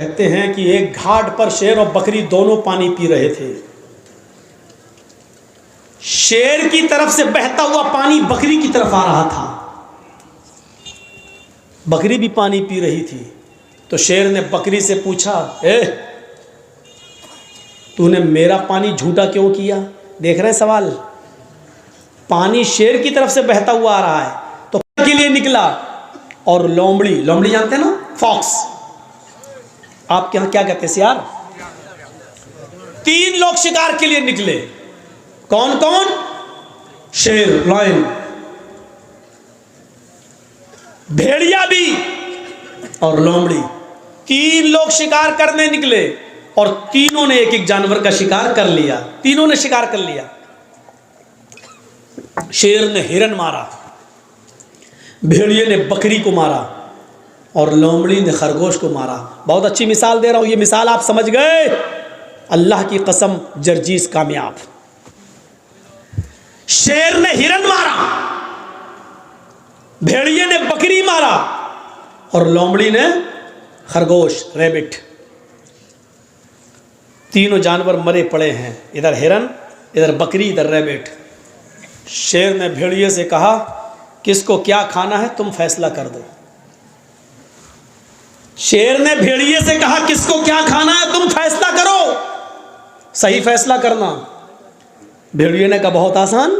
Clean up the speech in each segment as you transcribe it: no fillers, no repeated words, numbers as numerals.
कहते हैं कि एक घाट पर शेर और बकरी दोनों पानी पी रहे थे। शेर की तरफ से बहता हुआ पानी बकरी की तरफ आ रहा था, बकरी भी पानी पी रही थी। तो शेर ने बकरी से पूछा, तूने मेरा पानी झूठा क्यों किया? देख रहे हैं सवाल, पानी शेर की तरफ से बहता हुआ आ रहा है तो के लिए निकला। और लोमड़ी, लोमड़ी जानते हैं ना, फॉक्स, आपके यहां क्या कहते हैं, सियार। 3 लोग शिकार के लिए निकले। कौन कौन? शेर, लायन, भेड़िया भी और लोमड़ी। 3 लोग शिकार करने निकले और तीनों ने एक एक जानवर का शिकार कर लिया। तीनों ने शिकार कर लिया। शेर ने हिरन मारा, भेड़िए ने बकरी को मारा और लोमड़ी ने खरगोश को मारा। बहुत अच्छी मिसाल दे रहा हूं, ये मिसाल आप समझ गए? अल्लाह की कसम, जर्जीस कामयाब। शेर ने हिरन मारा, भेड़िए ने बकरी मारा और लोमड़ी ने खरगोश, रैबिट। तीनों जानवर मरे पड़े हैं, इधर हिरन, इधर बकरी, इधर रैबिट। शेर ने भेड़िए से कहा, किसको क्या खाना है तुम फैसला कर दो। शेर ने भेड़िए से कहा, किसको क्या खाना है तुम फैसला करो, सही फैसला करना। भेड़िए ने कहा, बहुत आसान।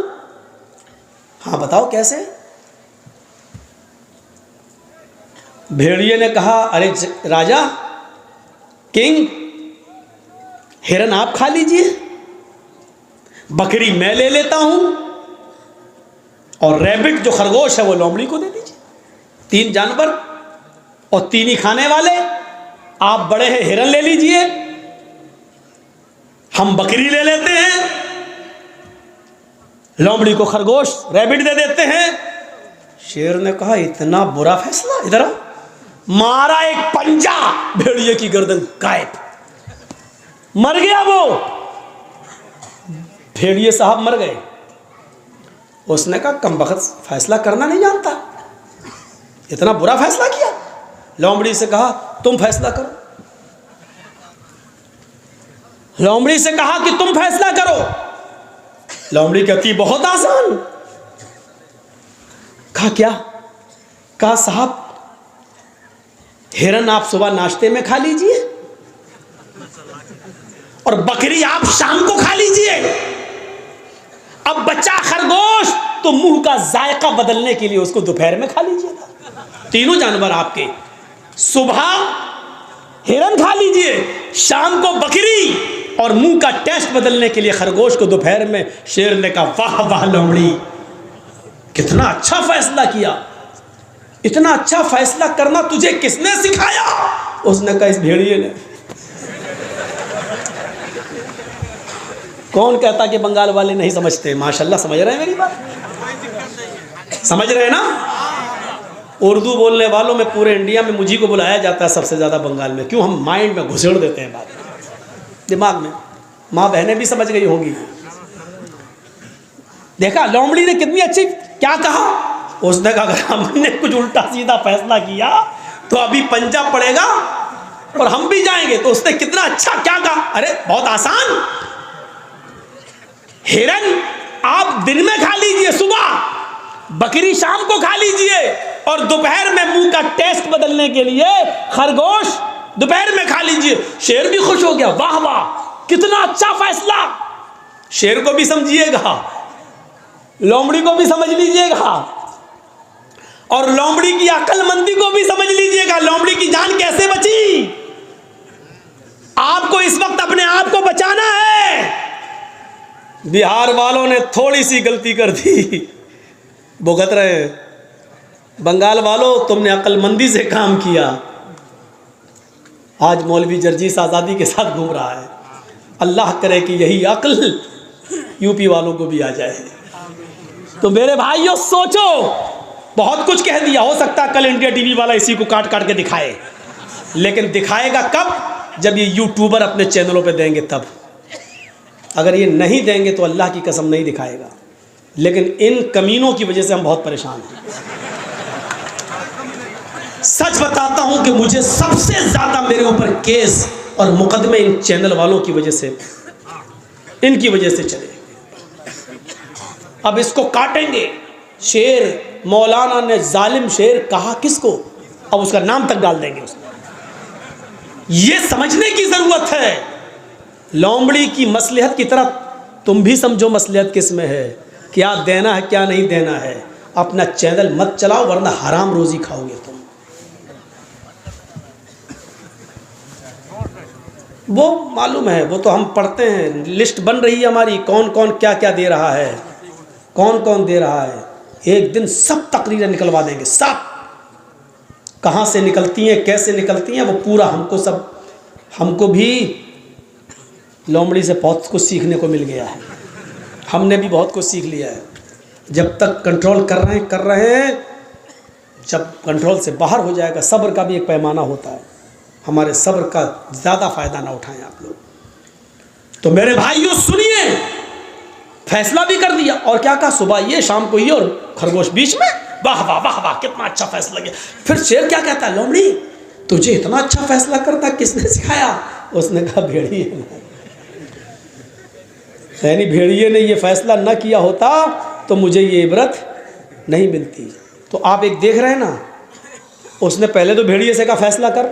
हाँ बताओ कैसे? भेड़िए ने कहा, अरे राजा, किंग, हिरन आप खा लीजिए, बकरी मैं ले लेता हूं और रैबिट जो खरगोश है वो लोमड़ी को दे दीजिए। 3 जानवर और 3 ही खाने वाले। आप बड़े हैं, हिरन ले लीजिए, हम बकरी ले लेते हैं, लोमड़ी को खरगोश, रैबिट दे देते हैं। शेर ने कहा, इतना बुरा फैसला? इधर आओ। मारा एक पंजा, भेड़िए की गर्दन गायब, मर गया वो। भेड़िए साहब मर गए। उसने कहा, कमबख्त फैसला करना नहीं जानता, इतना बुरा फैसला किया। लोमड़ी से कहा, तुम फैसला करो। लोमड़ी से कहा कि तुम फैसला करो। लोमड़ी कहती, बहुत आसान। कहा क्या? कहा साहब, हिरन आप सुबह नाश्ते में खा लीजिए और बकरी आप शाम को खा लीजिए। अब बच्चा खरगोश, तो मुंह का जायका बदलने के लिए उसको दोपहर में खा लीजिएगा। तीनों जानवर आपके, सुबह हिरन खा लीजिए, शाम को बकरी, और मुंह का टेस्ट बदलने के लिए खरगोश को दोपहर में। शेर ने कहा, वाह वाह लोमड़ी, कितना अच्छा फैसला किया। इतना अच्छा फैसला करना तुझे किसने सिखाया? उसने कहा, इस भेड़िए ने। कौन कहता कि बंगाल वाले नहीं समझते? माशाल्लाह समझ रहे हैं मेरी बात, समझ रहे हैं ना? उर्दू बोलने वालों में पूरे इंडिया में मुझी को बुलाया जाता है सबसे ज़्यादा बंगाल में। क्यों? हम माइंड में घुसेड़ देते हैं बात, दिमाग में। माँ बहनें भी समझ गई होंगी। देखा लोमड़ी ने कितनी अच्छी क्या कहा? उसने कहा, अगर हमने कुछ उल्टा सीधा फैसला किया तो अभी पंजा पड़ेगा और हम भी जाएंगे। तो उसने कितना अच्छा क्या कहा? अरे बहुत आसान, हिरन आप दिन में खा लीजिए सुबह, बकरी शाम को खा लीजिए, और दोपहर में मुंह का टेस्ट बदलने के लिए खरगोश दोपहर में खा लीजिए। शेर भी खुश हो गया, वाह वाह कितना अच्छा फैसला। शेर को भी समझिएगा, लोमड़ी को भी समझ लीजिएगा, और लोमड़ी की अक्लमंदी को भी समझ लीजिएगा। लोमड़ी की जान कैसे बची? आपको इस वक्त अपने आप को बचाना है। बिहार वालों ने थोड़ी सी गलती कर दी, भुगत रहे। बंगाल वालों, तुमने अक्लमंदी से काम किया। आज मौलवी जर्जीस आज़ादी के साथ घूम रहा है। अल्लाह करे कि यही अक्ल यूपी वालों को भी आ जाए। तो मेरे भाइयों सोचो, बहुत कुछ कह दिया। हो सकता है कल इंडिया टीवी वाला इसी को काट काट के दिखाए, लेकिन दिखाएगा कब? जब ये यूट्यूबर अपने चैनलों पे देंगे तब। अगर ये नहीं देंगे तो अल्लाह की कसम नहीं दिखाएगा। लेकिन इन कमीनों की वजह से हम बहुत परेशान हैं। सच बताता हूं कि मुझे सबसे ज्यादा मेरे ऊपर केस और मुकदमे इन चैनल वालों की वजह से, इनकी वजह से चले। अब इसको काटेंगे। शेर मौलाना ने जालिम शेर कहा किसको, अब उसका नाम तक डाल देंगे उसमें। ये समझने की जरूरत है लोमड़ी की मसलहत की तरह तुम भी समझो मसलहत किस में है, क्या देना है क्या नहीं देना है। अपना चैनल मत चलाओ वरना हराम रोजी खाओगे तुम। वो मालूम है, वो तो हम पढ़ते हैं, लिस्ट बन रही है हमारी, कौन कौन क्या क्या दे रहा है, कौन कौन दे रहा है। एक दिन सब तकरीरें निकलवा देंगे, सब कहाँ से निकलती हैं कैसे निकलती हैं वो पूरा हमको सब, हमको भी लोमड़ी से बहुत कुछ सीखने को मिल गया है, हमने भी बहुत कुछ सीख लिया है। जब तक कंट्रोल कर रहे हैं, जब कंट्रोल से बाहर हो जाएगा, सब्र का भी एक पैमाना होता है, हमारे सब्र का ज़्यादा फ़ायदा ना उठाएं आप लोग। तो मेरे भाइयों सुनिए, फैसला भी कर दिया और क्या कहा, सुबह ये शाम को ये और खरगोश बीच में, वाह वाह वाह वाह कितना अच्छा फैसला किया। फिर शेर क्या कहता है, लोमड़ी तुझे इतना अच्छा फैसला करता किसने सिखाया? उसने कहा भेड़िए ने। यानी भेड़िए ने ये फैसला न किया होता तो मुझे ये इबरत नहीं मिलती। तो आप एक देख रहे हैं ना, उसने पहले तो भेड़िए से कहा फैसला कर,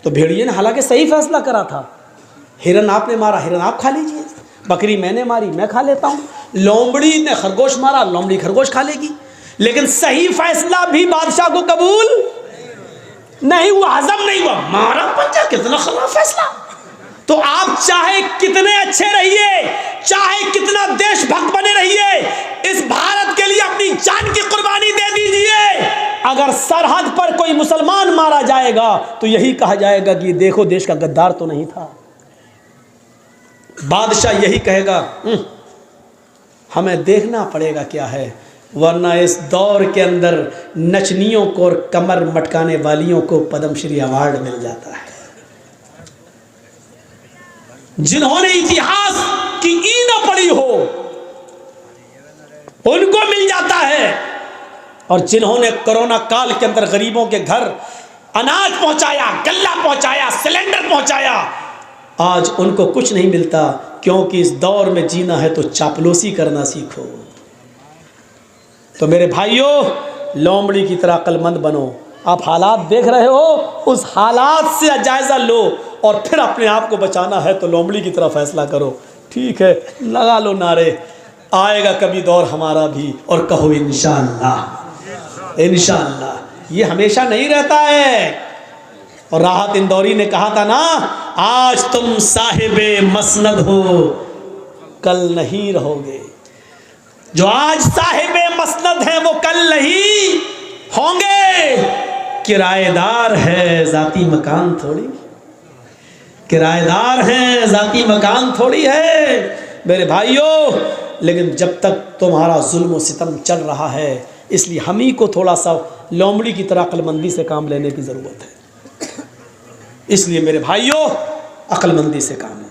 तो भेड़िए ने हालांकि सही फैसला करा था। हिरन आपने मारा, हिरन आप खा लीजिए, बकरी मैंने मारी मैं खा लेता हूँ, लोमड़ी ने खरगोश मारा, लोमड़ी खरगोश खा लेगी। लेकिन सही फैसला भी बादशाह को कबूल नहीं हुआ, हजम नहीं हुआ, मारा पंजा, कितना खराब फैसला। तो आप चाहे कितने अच्छे रहिए, चाहे कितना देशभक्त बने रहिए, इस भारत के लिए अपनी जान की कुर्बानी दे दीजिए, अगर सरहद पर कोई मुसलमान मारा जाएगा तो यही कहा जाएगा कि देखो देश का गद्दार तो नहीं था। बादशाह यही कहेगा हमें देखना पड़ेगा क्या है, वरना इस दौर के अंदर नचनियों को और कमर मटकाने वालियों को पद्मश्री अवार्ड मिल जाता है। जिन्होंने इतिहास की ई न पढ़ी हो उनको मिल जाता है, और जिन्होंने कोरोना काल के अंदर गरीबों के घर अनाज पहुंचाया, गल्ला पहुंचाया, सिलेंडर पहुंचाया, आज उनको कुछ नहीं मिलता। क्योंकि इस दौर में जीना है तो चापलूसी करना सीखो। तो मेरे भाइयों, लोमड़ी की तरह अक्लमंद बनो। आप हालात देख रहे हो, उस हालात से जायजा लो और फिर अपने आप को बचाना है तो लोमड़ी की तरह फैसला करो। ठीक है, लगा लो नारे, आएगा कभी दौर हमारा भी, और कहो इंशाअल्लाह। इंशाअल्लाह ये हमेशा नहीं रहता है। और राहत इंदौरी ने कहा था ना, आज तुम साहिबे मसनद हो कल नहीं रहोगे। जो आज साहिबे मसनद है वो कल नहीं होंगे। किराएदार है जाती मकान थोड़ी, किराएदार हैं जाती मकान थोड़ी है मेरे भाइयों। लेकिन जब तक तुम्हारा जुल्म व सितम चल रहा है, इसलिए हम ही को थोड़ा सा लोमड़ी की तरह अक्लमंदी से काम लेने की ज़रूरत है। इसलिए मेरे भाइयों, अक्लमंदी से काम